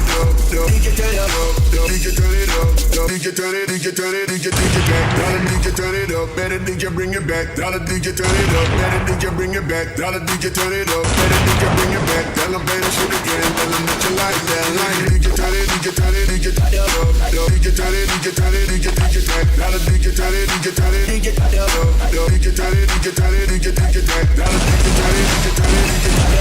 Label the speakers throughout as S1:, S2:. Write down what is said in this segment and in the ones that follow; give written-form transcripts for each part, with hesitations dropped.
S1: like do, DJ turn it up, DJ turn it up, DJ turn it, DJ turn it, DJ back. Dollar DJ turn it up, better DJ bring it back. Dollar DJ turn it up, better DJ bring it back. Dollar DJ turn it up, better DJ bring it back. Tell them play that shit again, tell them that you like that. Like DJ turn it, DJ turn it, DJ turn it up, DJ turn it, DJ turn it, DJ back. Dollar DJ turn it, DJ turn it, DJ turn it up, DJ turn it, DJ turn it, DJ back.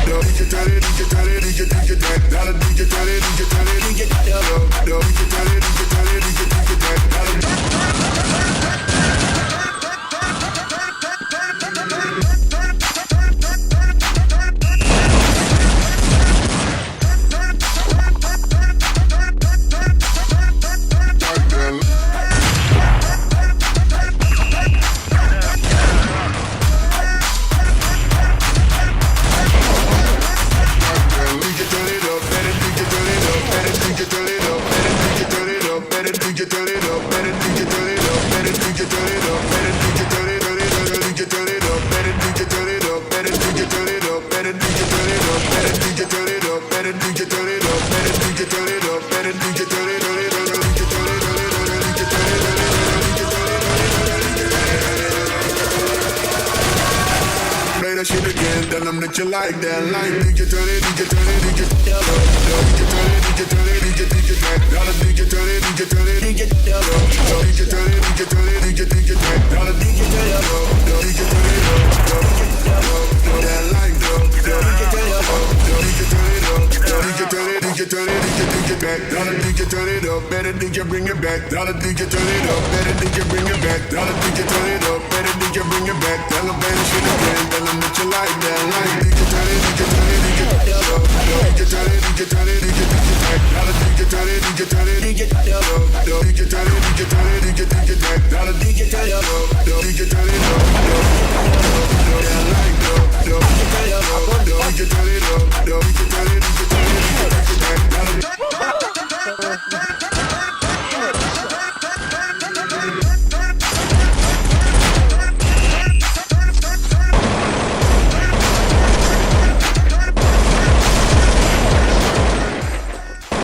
S1: Dollar DJ turn it, DJ turn it, DJ turn it up, DJ turn it, DJ turn it, DJ back. Dollar DJ turn it, DJ turn it, DJ turn it up, DJ turn it, DJ turn it, DJ back. Shit again, tell them that you like that. Like DJ turn it, DJ turn it, DJ turn it, DJ turn it, DJ turn it, DJ back. Dollar DJ turn it, DJ turn it, DJ turn it, DJ turn it, DJ turn it, DJ back. Dollar DJ turn it up, DJ turn it up, that like DJ turn it up, DJ turn it up, DJ turn it, DJ turn it, DJ back. Dollar DJ turn it up, better DJ bring it back. Dollar DJ turn it up, better DJ bring it back. Dollar DJ turn it up, better DJ bring it back. Tell them better shit again, tell them that you like that. Like DJ turn it, DJ turn it, DJ turn it up, DJ turn it, DJ turn it, DJ back. Dollar DJ turn it, DJ turn it, DJ turn it up, DJ turn it, DJ turn it, DJ back. Dollar DJ turn it up, DJ turn it up, that like DJ turn it up, DJ turn it up, DJ turn it, DJ turn it, DJ back.